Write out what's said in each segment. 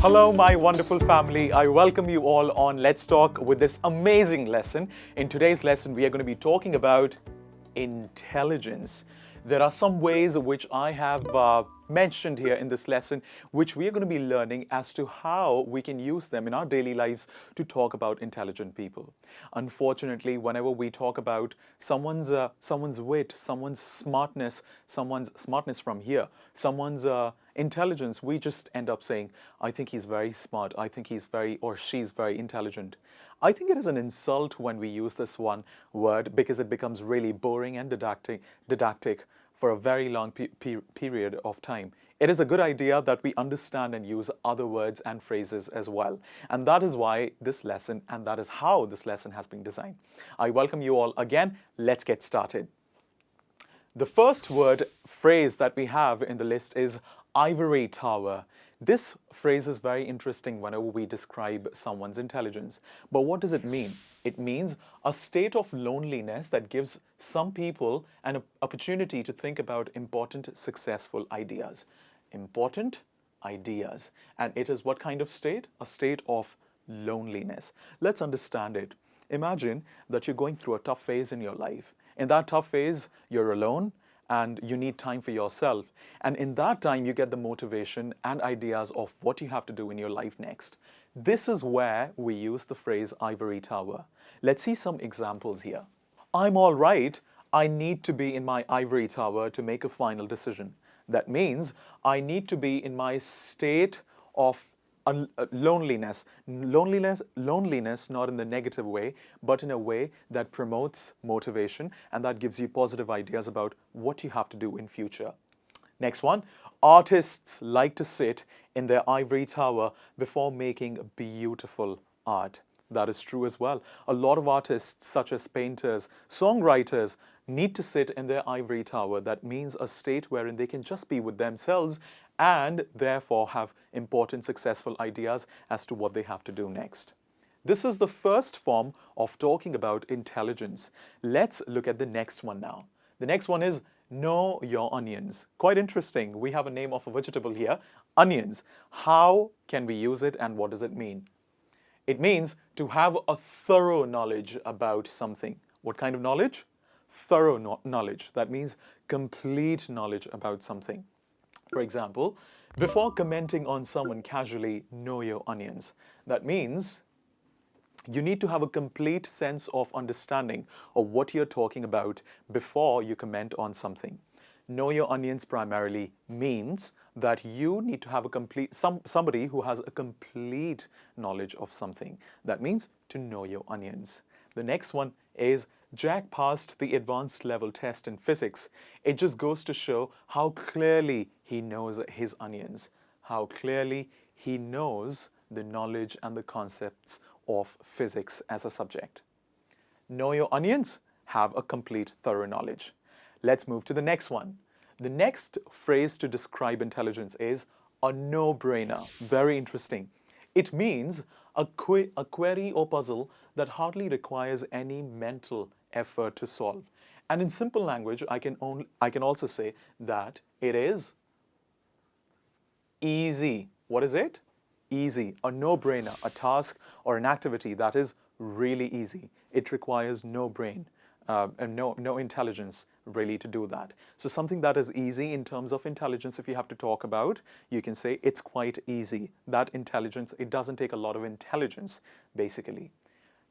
Hello, my wonderful family. I welcome you all on Let's Talk with this amazing lesson. In today's lesson, we are going to be talking about intelligence. There are some ways which I have mentioned here in this lesson, which we are going to be learning as to how we can use them in our daily lives to talk about intelligent people. Unfortunately, whenever we talk about someone's wit, someone's smartness from here, someone's intelligence, we just end up saying, I think he's very smart, I think he's very or she's very intelligent. I think it is an insult when we use this one word because it becomes really boring and didactic for a very long period of time. It is a good idea that we understand and use other words and phrases as well. And that is why this lesson, and that is how this lesson has been designed. I welcome you all again. Let's get started. The first phrase that we have in the list is ivory tower. This phrase is very interesting whenever we describe someone's intelligence. But what does it mean? It means a state of loneliness that gives some people an opportunity to think about important, successful ideas. Important ideas. And it is what kind of state? A state of loneliness. Let's understand it. Imagine that you're going through a tough phase in your life. In that tough phase, you're alone, and you need time for yourself. And in that time, you get the motivation and ideas of what you have to do in your life next. This is where we use the phrase ivory tower. Let's see some examples here. I'm all right. I need to be in my ivory tower to make a final decision. That means I need to be in my state of loneliness, not in the negative way, but in a way that promotes motivation and that gives you positive ideas about what you have to do in future. Next one, artists like to sit in their ivory tower before making beautiful art. That is true as well. A lot of artists, such as painters, songwriters, need to sit in their ivory tower. That means a state wherein they can just be with themselves and therefore have important, successful ideas as to what they have to do next. This is the first form of talking about intelligence. Let's look at the next one now. The next one is know your onions. Quite interesting. We have a name of a vegetable here, onions. How can we use it and what does it mean? It means to have a thorough knowledge about something. What kind of knowledge? Thorough knowledge. That means complete knowledge about something. For example, before commenting on someone casually, know your onions. That means you need to have a complete sense of understanding of what you're talking about before you comment on something. Know your onions primarily means that you need to have somebody who has a complete knowledge of something. That means to know your onions. The next one is Jack passed the advanced level test in physics. It just goes to show how clearly he knows his onions, how clearly he knows the knowledge and the concepts of physics as a subject. Know your onions, have a complete, thorough knowledge. Let's move to the next one. The next phrase to describe intelligence is a no-brainer. Very interesting. It means a query or puzzle that hardly requires any mental effort to solve. And in simple language, I can also say that it is easy. What is it? Easy. A no-brainer, a task or an activity that is really easy. It requires no brain. And no intelligence really to do that. So something that is easy in terms of intelligence, if you have to talk about, you can say it's quite easy. That intelligence, it doesn't take a lot of intelligence, basically.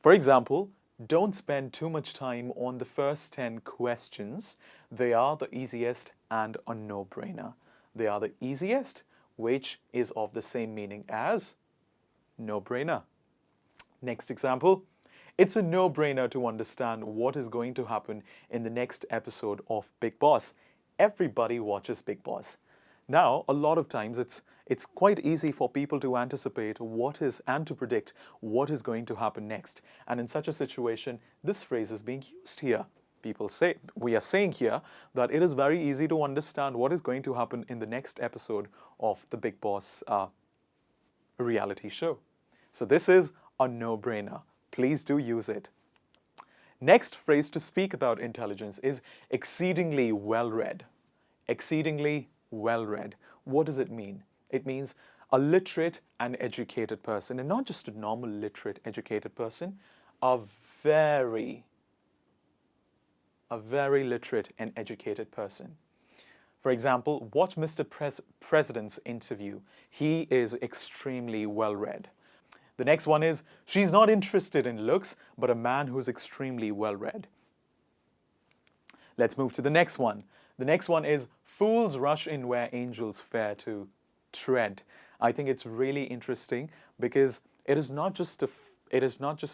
For example, don't spend too much time on the first 10 questions. They are the easiest and a no-brainer. They are the easiest, which is of the same meaning as no-brainer. Next example. It's a no-brainer to understand what is going to happen in the next episode of Bigg Boss. Everybody watches Bigg Boss. Now, a lot of times it's quite easy for people to anticipate and to predict what is going to happen next. And in such a situation, this phrase is being used here. We are saying here that it is very easy to understand what is going to happen in the next episode of the Bigg Boss reality show. So this is a no-brainer. Please do use it. Next phrase to speak about intelligence is exceedingly well-read. Exceedingly well-read. What does it mean? It means A literate and educated person, and not just a normal literate educated person, a very, a very literate and educated person. For example, watch Mr. President's interview. He is extremely well read. The next one is, she's not interested in looks, but a man who's extremely well read. Let's move to the next one. The next one is, fools rush in where angels fear to tread. I think it's really interesting because it is not just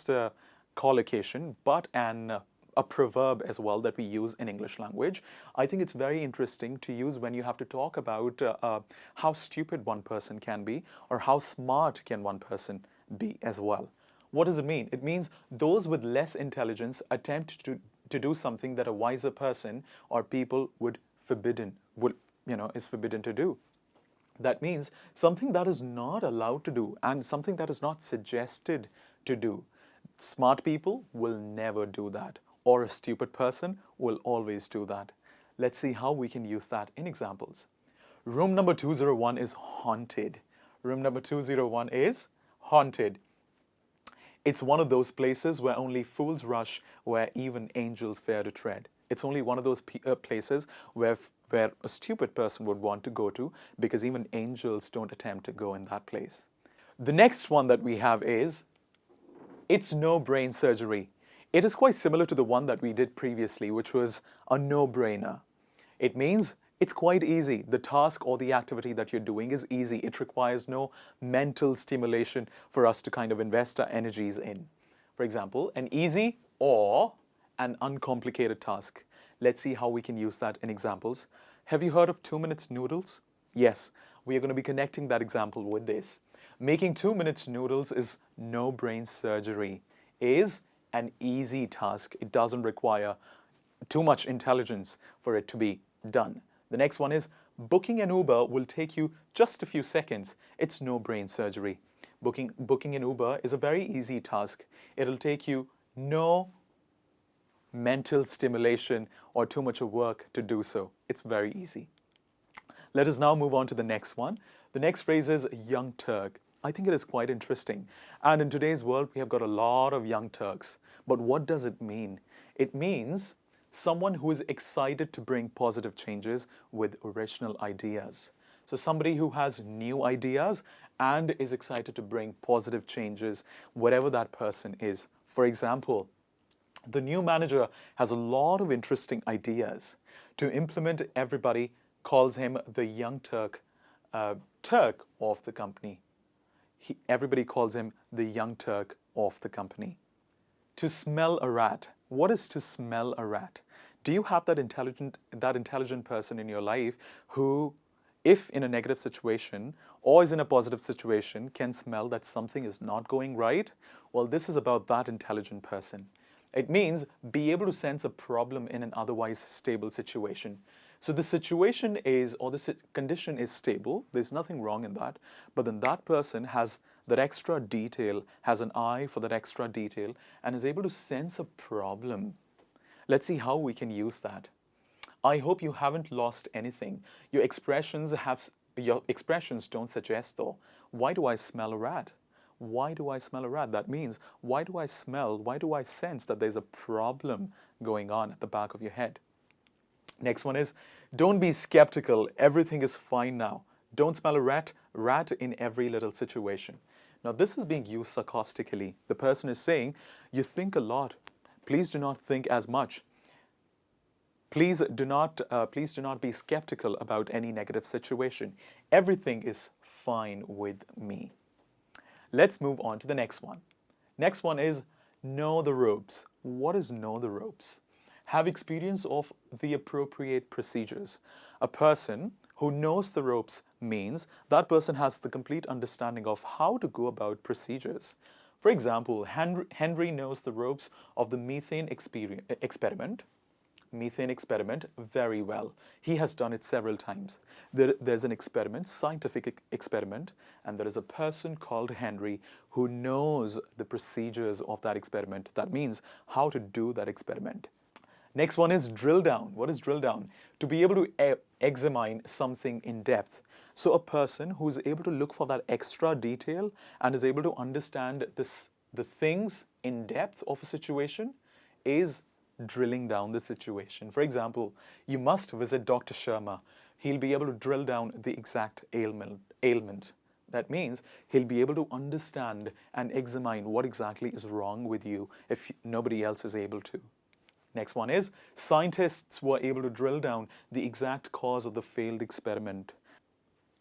a collocation, but a proverb as well that we use in English language. I think it's very interesting to use when you have to talk about how stupid one person can be or how smart can one person be as well. What does it mean? It means those with less intelligence attempt to do something that a wiser person or people is forbidden to do. That means something that is not allowed to do and something that is not suggested to do. Smart people will never do that, or a stupid person will always do that. Let's see how we can use that in examples. Room number 201 is haunted. Room number 201 is haunted. It's one of those places where only fools rush, where even angels fear to tread. It's only one of those places where a stupid person would want to go to, because even angels don't attempt to go in that place. The next one that we have is, it's no brain surgery. It is quite similar to the one that we did previously, which was a no-brainer. It means it's quite easy. The task or the activity that you're doing is easy. It requires no mental stimulation for us to kind of invest our energies in. For example, an easy or an uncomplicated task. Let's see how we can use that in examples. Have you heard of 2 minutes noodles? Yes, we are going to be connecting that example with this. Making 2 minutes noodles is no brain surgery, is an easy task. It doesn't require too much intelligence for it to be done. The next one is, booking an Uber will take you just a few seconds. It's no brain surgery. Booking an Uber is a very easy task. It'll take you no mental stimulation or too much of work to do so. It's very easy. Let us now move on to the next one. The next phrase is Young Turk. I think it is quite interesting. And in today's world, we have got a lot of Young Turks. But what does it mean? It means someone who is excited to bring positive changes with original ideas. So somebody who has new ideas and is excited to bring positive changes, whatever that person is. For example, the new manager has a lot of interesting ideas to implement. Everybody calls him the Young Turk, Turk of the company. Everybody calls him the Young Turk of the company. To smell a rat. What is to smell a rat? Do you have that intelligent person in your life who, if in a negative situation or is in a positive situation, can smell that something is not going right? Well, this is about that intelligent person. It means be able to sense a problem in an otherwise stable situation. So the situation is, or the condition is stable, there's nothing wrong in that, but then that person has that extra detail, has an eye for that extra detail, and is able to sense a problem. Let's see how we can use that. I hope you haven't lost anything. Your expressions don't suggest though. Why do I smell a rat? Why do I smell a rat? That means, why do I sense that there's a problem going on at the back of your head? Next one is, don't be skeptical. Everything is fine now. Don't smell a rat in every little situation. Now this is being used sarcastically. The person is saying, you think a lot. Please do not think as much. Please do not be skeptical about any negative situation. Everything is fine with me. Let's move on to the next one. Next one is know the ropes. What is know the ropes? Have experience of the appropriate procedures. A person who knows the ropes means that person has the complete understanding of how to go about procedures. For example, Henry knows the ropes of the methane experiment very well. He has done it several times. There's an experiment, scientific experiment, and there is a person called Henry who knows the procedures of that experiment. That means how to do that experiment. Next one is drill down. What is drill down? To be able to examine something in depth. So a person who is able to look for that extra detail and is able to understand the things in depth of a situation is drilling down the situation. For example, you must visit Dr. Sharma. He'll be able to drill down the exact ailment. That means he'll be able to understand and examine what exactly is wrong with you if nobody else is able to. Next one is scientists were able to drill down the exact cause of the failed experiment.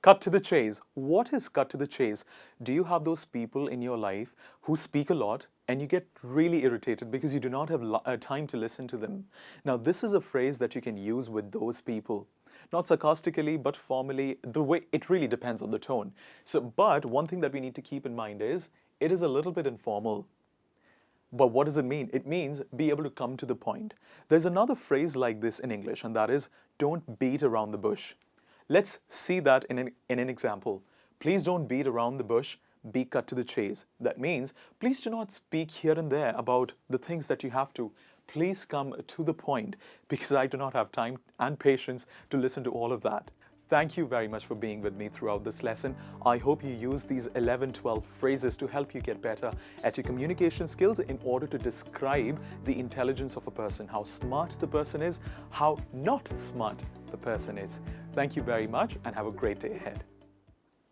Cut to the chase. What is cut to the chase? Do you have those people in your life who speak a lot and you get really irritated because you do not have time to listen to them? Now, this is a phrase that you can use with those people. Not sarcastically, but formally. The way it really depends on the tone. But one thing that we need to keep in mind is it is a little bit informal. But what does it mean? It means be able to come to the point. There's another phrase like this in English, and that is don't beat around the bush. Let's see that in an example. Please don't beat around the bush, be cut to the chase. That means please do not speak here and there about the things that you have to. Please come to the point, because I do not have time and patience to listen to all of that. Thank you very much for being with me throughout this lesson. I hope you use these 11-12 phrases to help you get better at your communication skills in order to describe the intelligence of a person, how smart the person is, how not smart the person is. Thank you very much and have a great day ahead.